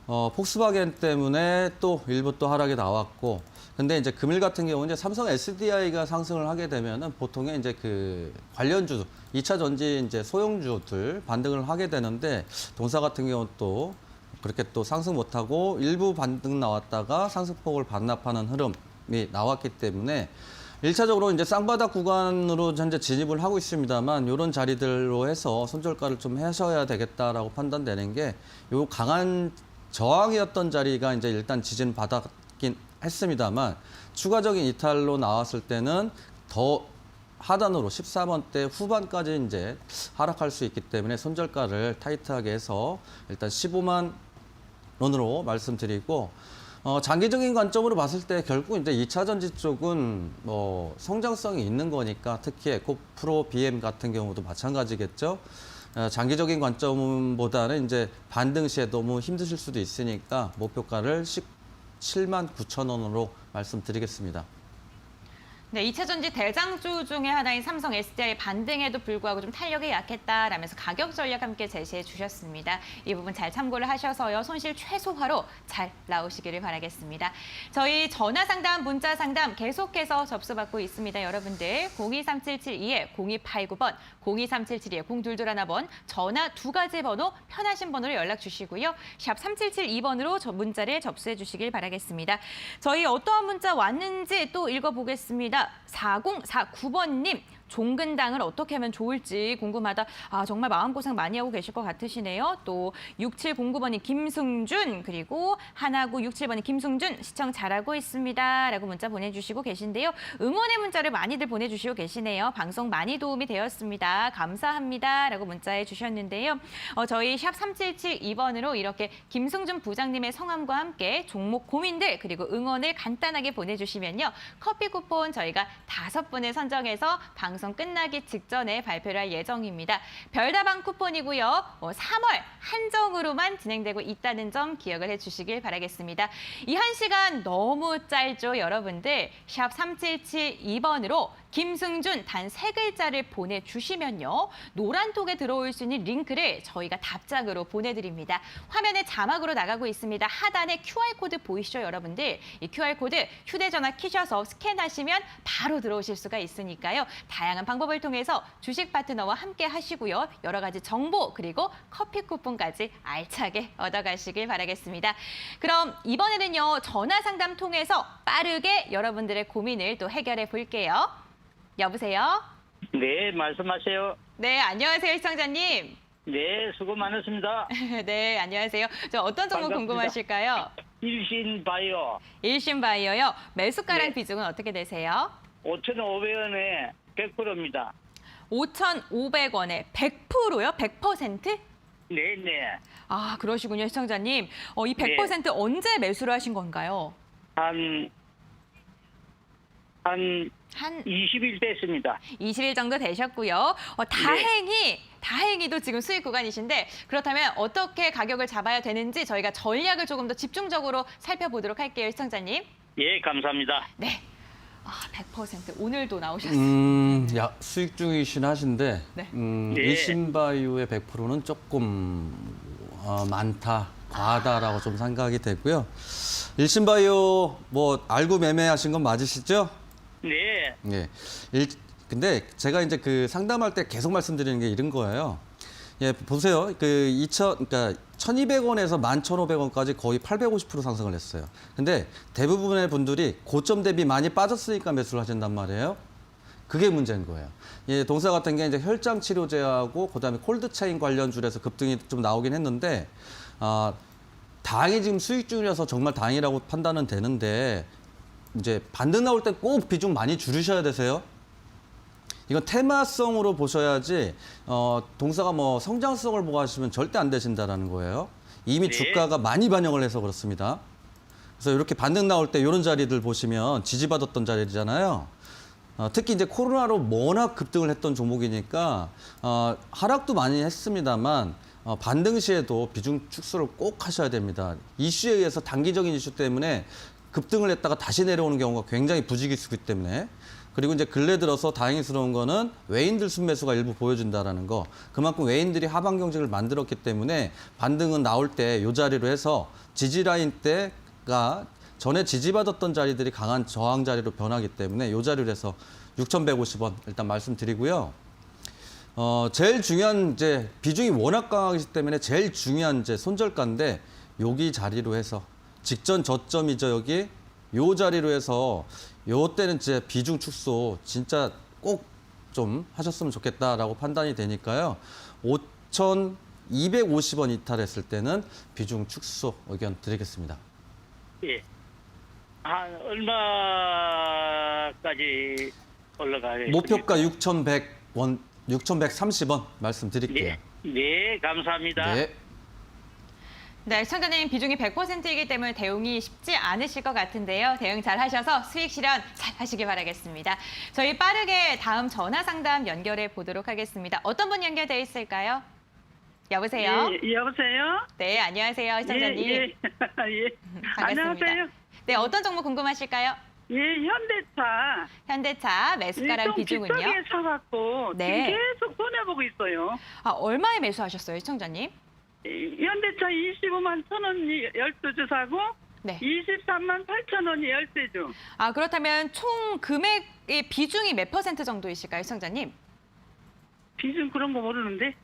폭스바겐 때문에 또 일부 또 하락이 나왔고 근데 이제 금일 같은 경우는 이제 삼성 SDI가 상승을 하게 되면은 보통의 이제 그 관련주 2차 전지 이제 소형주들 반등을 하게 되는데 동사 같은 경우는 또 그렇게 또 상승 못하고 일부 반등 나왔다가 상승폭을 반납하는 흐름이 나왔기 때문에 1차적으로 이제 쌍바닥 구간으로 현재 진입을 하고 있습니다만 이런 자리들로 해서 손절가를 좀 하셔야 되겠다라고 판단되는 게 요 강한 저항이었던 자리가 이제 일단 지진 받았긴 했습니다만 추가적인 이탈로 나왔을 때는 더 하단으로 14번대 후반까지 이제 하락할 수 있기 때문에 손절가를 타이트하게 해서 일단 15만 원으로 말씀드리고 장기적인 관점으로 봤을 때 결국 이제 2차 전지 쪽은 뭐 성장성이 있는 거니까 특히 에코프로 BM 같은 경우도 마찬가지겠죠. 장기적인 관점보다는 이제 반등 시에 너무 힘드실 수도 있으니까 목표가를 17만 9천 원으로 말씀드리겠습니다. 네, 2차 전지 대장주 중에 하나인 삼성 SDI 반등에도 불구하고 좀 탄력이 약했다라면서 가격 전략 함께 제시해 주셨습니다. 이 부분 잘 참고를 하셔서요. 손실 최소화로 잘 나오시기를 바라겠습니다. 저희 전화 상담, 문자 상담 계속해서 접수받고 있습니다. 여러분들 023772에 0289번, 023772에 0221번 전화 두 가지 번호 편하신 번호로 연락 주시고요. 샵 3772번으로 문자를 접수해 주시길 바라겠습니다. 저희 어떠한 문자 왔는지 또 읽어보겠습니다. 4049번님. 종근당을 어떻게 하면 좋을지 궁금하다. 정말 마음고생 많이 하고 계실 것 같으시네요. 또 6709번이 김승준, 그리고 하나구 67번이 김승준, 시청 잘하고 있습니다. 라고 문자 보내주시고 계신데요. 응원의 문자를 많이들 보내주시고 계시네요. 방송 많이 도움이 되었습니다. 감사합니다. 라고 문자해 주셨는데요. 저희 샵 3772번으로 이렇게 김승준 부장님의 성함과 함께 종목 고민들 그리고 응원을 간단하게 보내주시면요. 커피 쿠폰 저희가 5분을 선정해서 방송 방송 끝나기 직전에 발표를 할 예정입니다. 별다방 쿠폰이고요. 3월 한정으로만 진행되고 있다는 점 기억을 해주시길 바라겠습니다. 이 1시간 너무 짧죠, 여러분들? 샵 3772번으로 김승준 단 3글자를 보내주시면요. 노란톡에 들어올 수 있는 링크를 저희가 답장으로 보내드립니다. 화면에 자막으로 나가고 있습니다. 하단에 QR코드 보이시죠, 여러분들? 이 QR코드 휴대전화 키셔서 스캔하시면 바로 들어오실 수가 있으니까요. 다양한 방법을 통해서 주식 파트너와 함께 하시고요. 여러 가지 정보 그리고 커피 쿠폰까지 알차게 얻어가시길 바라겠습니다. 그럼 이번에는요. 전화 상담 통해서 빠르게 여러분들의 고민을 또 해결해 볼게요. 여보세요? 네, 말씀하세요. 네, 안녕하세요, 시청자님. 네, 수고 많으십니다. 네, 안녕하세요. 저 어떤 정보 반갑습니다. 궁금하실까요? 일신바이오 일신바이어요. 매수가랑 네. 비중은 어떻게 되세요? 5,500원에 100%입니다. 5,500원에 100%요? 100%? 네, 네. 아, 그러시군요, 시청자님. 이 100% 언제 매수를 하신 건가요? 한 한 20일 됐습니다. 20일 정도 되셨고요. 다행히도 지금 수익 구간이신데 그렇다면 어떻게 가격을 잡아야 되는지 저희가 전략을 조금 더 집중적으로 살펴보도록 할게요, 시청자님. 예, 감사합니다. 네. 100% 오늘도 나오셨어요. 야, 수익 중이신 하신데 네. 네. 일신바이오의 100%는 조금 많다, 과하다라고 좀 생각이 되고요. 일신바이오 뭐 알고 매매하신 건 맞으시죠? 네, 예. 근데 제가 이제 그 상담할 때 계속 말씀드리는 게 이런 거예요. 예, 보세요. 그러니까 1,200원에서 11,500원까지 거의 850% 상승을 했어요. 근데 대부분의 분들이 고점 대비 많이 빠졌으니까 매수를 하신단 말이에요. 그게 문제인 거예요. 예, 동사 같은 게 이제 혈장 치료제하고 그다음에 콜드체인 관련주에서 급등이 좀 나오긴 했는데 다행히 지금 수익 중이라서 정말 다행이라고 판단은 되는데 이제 반등 나올 때 꼭 비중 많이 줄이셔야 되세요. 이건 테마성으로 보셔야지 동사가 뭐 성장성을 보고 하시면 절대 안 되신다라는 거예요. 이미 네. 주가가 많이 반영을 해서 그렇습니다. 그래서 이렇게 반등 나올 때 이런 자리들 보시면 지지받았던 자리잖아요. 특히 이제 코로나로 워낙 급등을 했던 종목이니까 하락도 많이 했습니다만 반등 시에도 비중 축소를 꼭 하셔야 됩니다. 이슈에 의해서 단기적인 이슈 때문에 급등을 했다가 다시 내려오는 경우가 굉장히 부지기수기 때문에 그리고 이제 근래 들어서 다행스러운 거는 외인들 순매수가 일부 보여준다라는 거. 그만큼 외인들이 하방 경직을 만들었기 때문에 반등은 나올 때 이 자리로 해서 지지 라인 때가 전에 지지받았던 자리들이 강한 저항 자리로 변하기 때문에 이 자리로 해서 6,150원 일단 말씀드리고요. 제일 중요한 이제 비중이 워낙 강하기 때문에 제일 중요한 이제 손절가인데 여기 자리로 해서 직전 저점이죠, 여기. 요 자리로 해서 요 때는 이제 비중 축소 진짜 꼭 좀 하셨으면 좋겠다라고 판단이 되니까요. 5,250원 이탈했을 때는 비중 축소 의견 드리겠습니다. 예. 한 얼마까지 올라가겠습니까? 목표가 6,100원, 6,130원 말씀드릴게요. 네, 네, 감사합니다. 네. 네, 시청자님 비중이 100%이기 때문에 대응이 쉽지 않으실 것 같은데요. 대응 잘 하셔서 수익 실현 잘 하시길 바라겠습니다. 저희 빠르게 다음 전화 상담 연결해 보도록 하겠습니다. 어떤 분 연결돼 있을까요? 여보세요? 예, 여보세요? 네, 안녕하세요, 시청자님. 예. 반갑습니다. 안녕하세요. 네, 어떤 종목 궁금하실까요? 예, 현대차. 현대차 매수가랑 좀 비중은요? 비싸게 사갖고 네. 지금 계속 손해보고 있어요. 얼마에 매수하셨어요, 시청자님? 현대차 25만 1,000원이 12주 사고 네. 23만 8,000원이 13주. 그렇다면 총 금액의 비중이 몇 % 정도이실까요, 시청자님? 비중 그런 거 모르는데.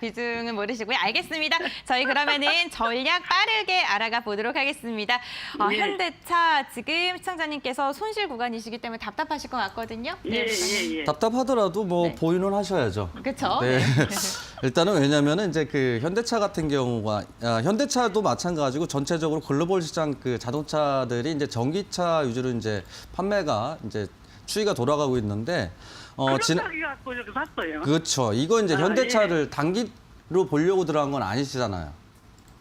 비중은 모르시고요. 알겠습니다. 저희 그러면은 전략 빠르게 알아가 보도록 하겠습니다. 네. 현대차 지금 시청자님께서 손실 구간이시기 때문에 답답하실 것 같거든요. 예. 답답하더라도 뭐 네. 보유는 하셔야죠. 그렇죠. 네. 일단은 왜냐면은 이제 그 현대차 같은 경우가 현대차도 마찬가지고 전체적으로 글로벌 시장 그 자동차들이 이제 전기차 위주로 이제 판매가 이제 추이가 돌아가고 있는데 그렇다기 갖고 이렇게 샀어요. 그렇죠. 이거 이제 현대차를 단기로 보려고 들어간 건 아니시잖아요.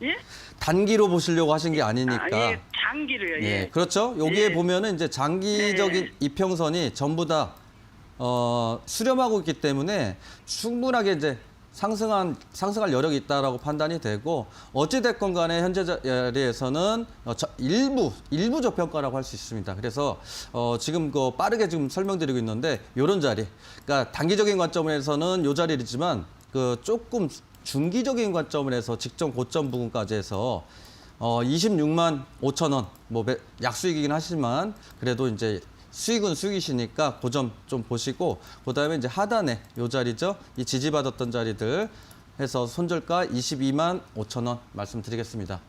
예? 단기로 보시려고 하신 게 아니니까. 예, 장기로요. 예, 예. 그렇죠. 여기에 예. 보면은 이제 장기적인 이평선이 전부 다 수렴하고 있기 때문에 충분하게 이제 상승할 여력이 있다라고 판단이 되고 어찌됐건 간에 현재 자리에서는 일부 저평가라고 할 수 있습니다. 그래서 지금 빠르게 지금 설명드리고 있는데 이런 자리, 그러니까 단기적인 관점에서는 이 자리이지만 조금 중기적인 관점을 해서 직전 고점 부근까지 해서 26만 5천 원, 뭐 약수익이긴 하지만 그래도 이제 수익은 수익이시니까 그 점 좀 보시고 그다음에 이제 하단에 요 자리죠. 이 지지받았던 자리들 해서 손절가 22만 5천 원 말씀드리겠습니다.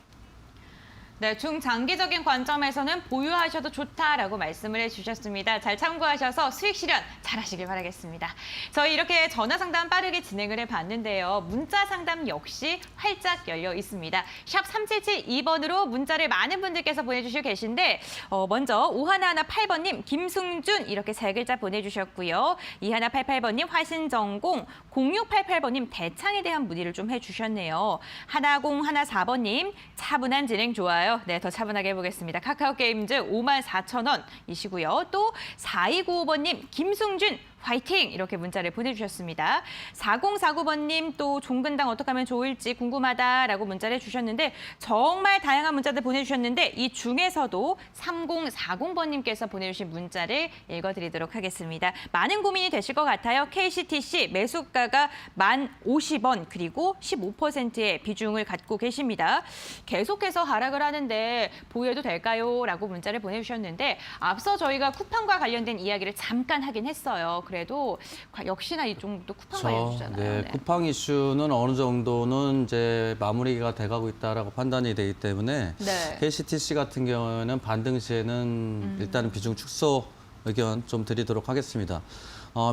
네, 중장기적인 관점에서는 보유하셔도 좋다라고 말씀을 해주셨습니다. 잘 참고하셔서 수익 실현 잘하시길 바라겠습니다. 저희 이렇게 전화 상담 빠르게 진행을 해봤는데요. 문자 상담 역시 활짝 열려 있습니다. 샵 3772번으로 문자를 많은 분들께서 보내주시고 계신데 먼저 5118번님, 김승준 이렇게 3글자 보내주셨고요. 2188번님, 화신전공, 0688번님, 대창에 대한 문의를 좀 해주셨네요. 1014번님, 차분한 진행 좋아요. 네, 더 차분하게 해보겠습니다. 카카오게임즈 54,000원이시고요. 또 4295번님, 김승준 화이팅! 이렇게 문자를 보내주셨습니다. 4049번님 또 종근당 어떻게 하면 좋을지 궁금하다라고 문자를 주셨는데 정말 다양한 문자들 보내주셨는데 이 중에서도 3040번님께서 보내주신 문자를 읽어드리도록 하겠습니다. 많은 고민이 되실 것 같아요. KCTC 매수가가 1050원 그리고 15%의 비중을 갖고 계십니다. 계속해서 하락을 하는데 보유해도 될까요? 라고 문자를 보내주셨는데 앞서 저희가 쿠팡과 관련된 이야기를 잠깐 하긴 했어요. 그래도 역시나 이 정도 쿠팡 관련주잖아요. 네, 쿠팡 이슈는 어느 정도는 이제 마무리가 돼가고 있다라고 판단이 되기 때문에 네. KCTC 같은 경우에는 반등 시에는 일단은 비중 축소 의견 좀 드리도록 하겠습니다.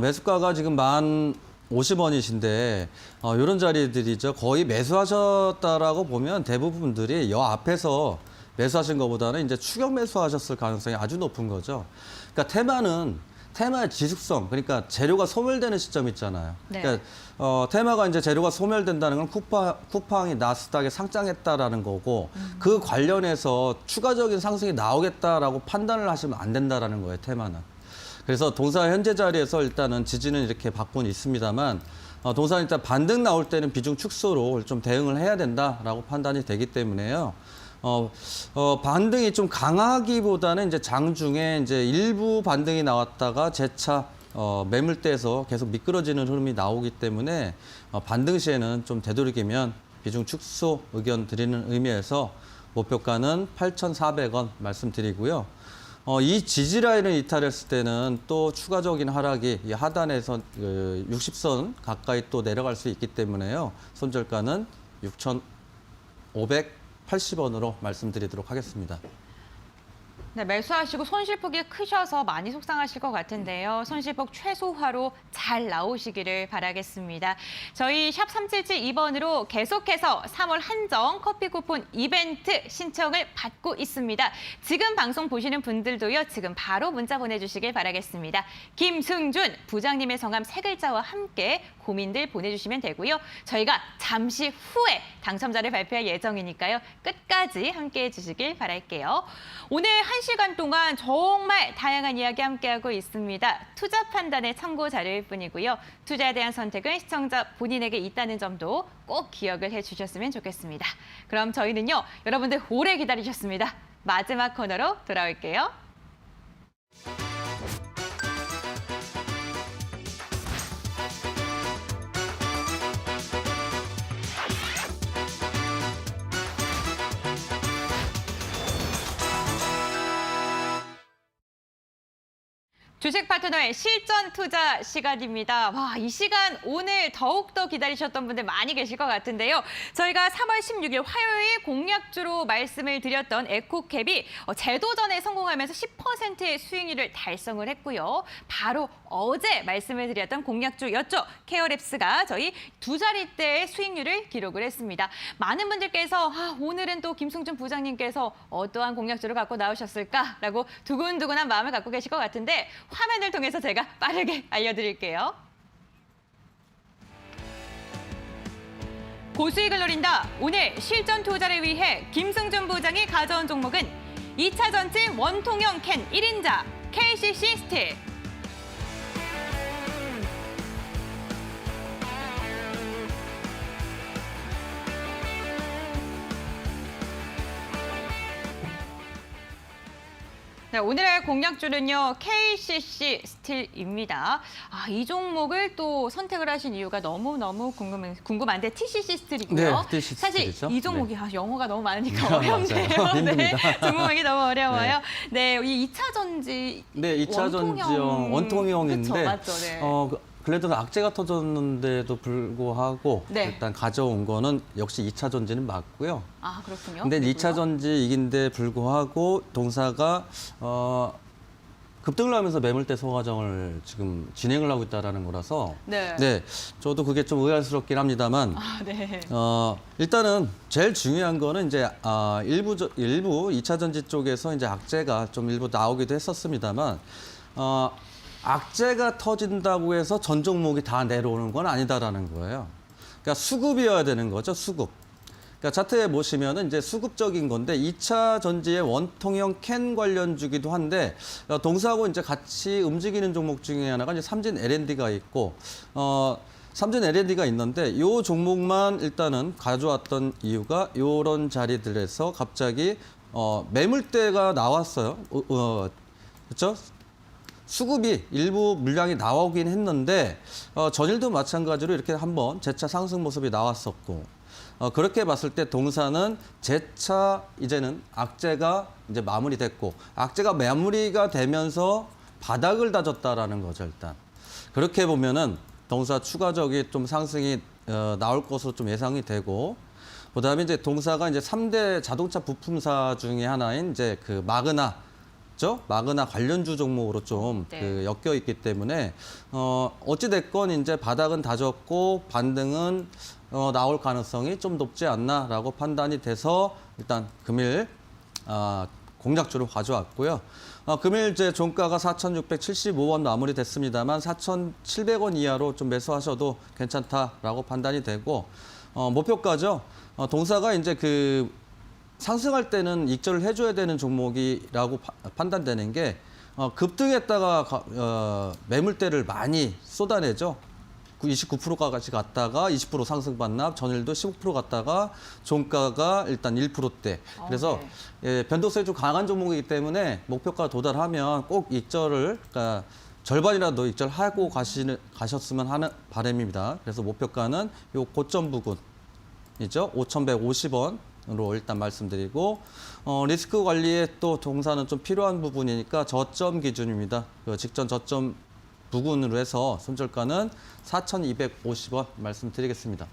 매수가가 지금 1050원이신데 이런 자리들이죠. 거의 매수하셨다라고 보면 대부분들이 여 앞에서 매수하신 것보다는 이제 추격 매수하셨을 가능성이 아주 높은 거죠. 그러니까 테마의 지속성, 그러니까 재료가 소멸되는 시점이 있잖아요. 네. 그러니까 테마가 이제 재료가 소멸된다는 건 쿠팡이 나스닥에 상장했다라는 거고 그 관련해서 추가적인 상승이 나오겠다라고 판단을 하시면 안 된다라는 거예요, 테마는. 그래서 동사 현재 자리에서 일단은 지지는 이렇게 받고는 있습니다만 동사는 일단 반등 나올 때는 비중 축소로 좀 대응을 해야 된다라고 판단이 되기 때문에요. 반등이 좀 강하기보다는 이제 장중에 이제 일부 반등이 나왔다가 재차 매물대에서 계속 미끄러지는 흐름이 나오기 때문에 반등 시에는 좀 되도록이면 비중 축소 의견 드리는 의미에서 목표가는 8,400원 말씀드리고요. 이 지지 라인을 이탈했을 때는 또 추가적인 하락이 이 하단에서 60선 가까이 또 내려갈 수 있기 때문에요. 손절가는 6,580원으로 말씀드리도록 하겠습니다. 네, 매수하시고 손실폭이 크셔서 많이 속상하실 것 같은데요. 손실폭 최소화로 잘 나오시기를 바라겠습니다. 저희 샵 3772번으로 계속해서 3월 한정 커피 쿠폰 이벤트 신청을 받고 있습니다. 지금 방송 보시는 분들도요. 지금 바로 문자 보내주시길 바라겠습니다. 김승준 부장님의 성함 3글자와 함께 고민들 보내주시면 되고요. 저희가 잠시 후에 당첨자를 발표할 예정이니까요. 끝까지 함께해 주시길 바랄게요. 오늘 1시간 동안 정말 다양한 이야기 함께하고 있습니다. 투자 판단의 참고 자료일 뿐이고요. 투자에 대한 선택은 시청자 본인에게 있다는 점도 꼭 기억을 해주셨으면 좋겠습니다. 그럼 저희는요. 여러분들 오래 기다리셨습니다. 마지막 코너로 돌아올게요. 주식 파트너의 실전 투자 시간입니다. 와, 이 시간 오늘 더욱더 기다리셨던 분들 많이 계실 것 같은데요. 저희가 3월 16일 화요일 공략주로 말씀을 드렸던 에코캡이 재도전에 성공하면서 10%의 수익률을 달성을 했고요. 바로 어제 말씀을 드렸던 공략주였죠. 케어랩스가 저희 2자릿대의 수익률을 기록을 했습니다. 많은 분들께서 오늘은 또 김승준 부장님께서 어떠한 공략주를 갖고 나오셨을까라고 두근두근한 마음을 갖고 계실 것 같은데 화면을 통해서 제가 빠르게 알려드릴게요. 고수익을 노린다. 오늘 실전 투자를 위해 김승준 부장이 가져온 종목은 2차 전지 원통형 캔 1인자 KCC 스틸. 네, 오늘의 공략주는요, KCC 스틸입니다. 이 종목을 또 선택을 하신 이유가 너무너무 궁금한데, TCC 스틸이고요. 네, TCC 사실 스틸이죠. 이 종목이 영어가 너무 많으니까 어렵네요. 맞아요. 네, 힘듭니다. 종목이 너무 어려워요. 네, 이 2차 전지. 네, 2차 전지형 원통형인데 그쵸, 맞죠, 네. 그래도 악재가 터졌는데도 불구하고 네. 일단 가져온 거는 역시 2차 전지는 맞고요. 그렇군요. 근데 그리고요? 2차 전지이긴데 불구하고 동사가 급등을 하면서 매물대 소과정을 지금 진행을 하고 있다라는 거라서 네. 저도 그게 좀 의아스럽긴 합니다만 네. 일단은 제일 중요한 거는 이제 일부 2차 전지 쪽에서 이제 악재가 좀 일부 나오기도 했었습니다만 악재가 터진다고 해서 전 종목이 다 내려오는 건 아니다라는 거예요. 그러니까 수급이어야 되는 거죠, 수급. 그러니까 차트에 보시면은 이제 수급적인 건데 2차 전지의 원통형 캔 관련주기도 한데 동사하고 이제 같이 움직이는 종목 중에 하나가 이제 삼진 L&D가 있고 삼진 L&D가 있는데 이 종목만 일단은 가져왔던 이유가 이런 자리들에서 갑자기 매물대가 나왔어요. 그렇죠? 수급이 일부 물량이 나오긴 했는데 전일도 마찬가지로 이렇게 한번 재차 상승 모습이 나왔었고 그렇게 봤을 때 동사는 재차 이제는 악재가 이제 마무리됐고 악재가 마무리가 되면서 바닥을 다졌다라는 거죠 일단. 그렇게 보면은 동사 추가적인 좀 상승이 나올 것으로 좀 예상이 되고 그다음에 이제 동사가 이제 3대 자동차 부품사 중에 하나인 이제 그 마그나 관련주 종목으로 좀 네. 엮여 있기 때문에 어찌 됐건 이제 바닥은 다졌고 반등은 나올 가능성이 좀 높지 않나라고 판단이 돼서 일단 금일 공략주로 가져왔고요. 금일 이제 종가가 4,675원 마무리됐습니다만 4,700원 이하로 좀 매수하셔도 괜찮다라고 판단이 되고 목표가죠. 동사가 이제 상승할 때는 익절을 해줘야 되는 종목이라고 판단되는 게 급등했다가 매물대를 많이 쏟아내죠. 29%까지 갔다가 20% 상승 반납, 전일도 15% 갔다가 종가가 일단 1%대. 그래서 네. 변동성이 좀 강한 종목이기 때문에 목표가 도달하면 꼭 익절을 그러니까 절반이라도 익절하고 가셨으면 하는 바람입니다. 그래서 목표가는 요 고점 부근이죠. 5,150원으로 일단 말씀드리고 리스크 관리에 또 동사는 좀 필요한 부분이니까 저점 기준입니다. 직전 저점 부근으로 해서 손절가는 4,250원 말씀드리겠습니다.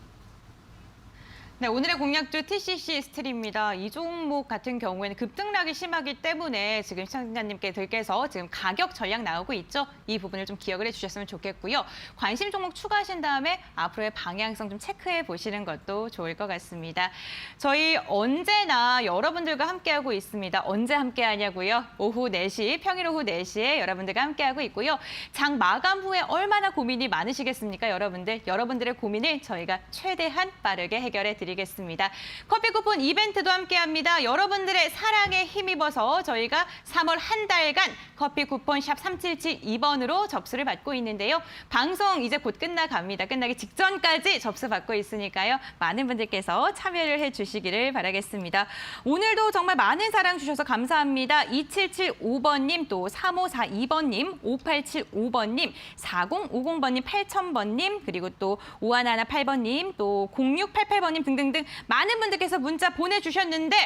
네, 오늘의 공략주 TCC 스틸입니다. 이 종목 같은 경우에는 급등락이 심하기 때문에 지금 시청자님께서 지금 가격 전략 나오고 있죠. 이 부분을 좀 기억을 해주셨으면 좋겠고요. 관심 종목 추가하신 다음에 앞으로의 방향성 좀 체크해 보시는 것도 좋을 것 같습니다. 저희 언제나 여러분들과 함께하고 있습니다. 언제 함께하냐고요? 오후 4시, 평일 오후 4시에 여러분들과 함께하고 있고요. 장 마감 후에 얼마나 고민이 많으시겠습니까, 여러분들? 여러분들의 고민을 저희가 최대한 빠르게 해결해 드리겠습니다. 커피 쿠폰 이벤트도 함께합니다. 여러분들의 사랑에 힘입어서 저희가 3월 한 달간 커피 쿠폰 샵 3772번으로 접수를 받고 있는데요. 방송 이제 곧 끝나갑니다. 끝나기 직전까지 접수 받고 있으니까요. 많은 분들께서 참여를 해주시기를 바라겠습니다. 오늘도 정말 많은 사랑 주셔서 감사합니다. 2775번님, 또 3542번님, 5875번님, 4050번님, 8000번님, 그리고 또 5118번님, 또 0688번님 등등등 많은 분들께서 문자 보내주셨는데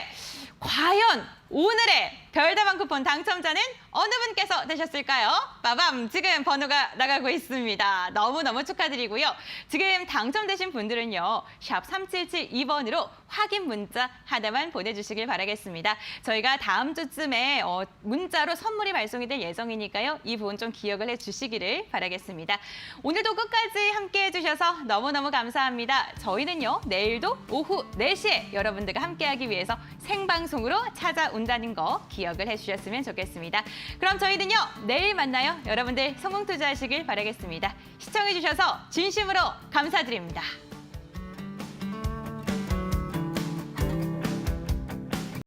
과연 오늘의 별다방 쿠폰 당첨자는 어느 분께서 되셨을까요? 빠밤! 지금 번호가 나가고 있습니다. 너무너무 축하드리고요. 지금 당첨되신 분들은요. 샵 3772번으로 확인 문자 하나만 보내주시길 바라겠습니다. 저희가 다음 주쯤에 문자로 선물이 발송이 될 예정이니까요. 이 부분 좀 기억을 해주시기를 바라겠습니다. 오늘도 끝까지 함께해 주셔서 너무너무 감사합니다. 저희는요. 내일도 오후 4시에 여러분들과 함께하기 위해서 생방송으로 찾아온다는 거 기억을 해주셨으면 좋겠습니다. 그럼 저희는요. 내일 만나요. 여러분들 성공 투자하시길 바라겠습니다. 시청해 주셔서 진심으로 감사드립니다.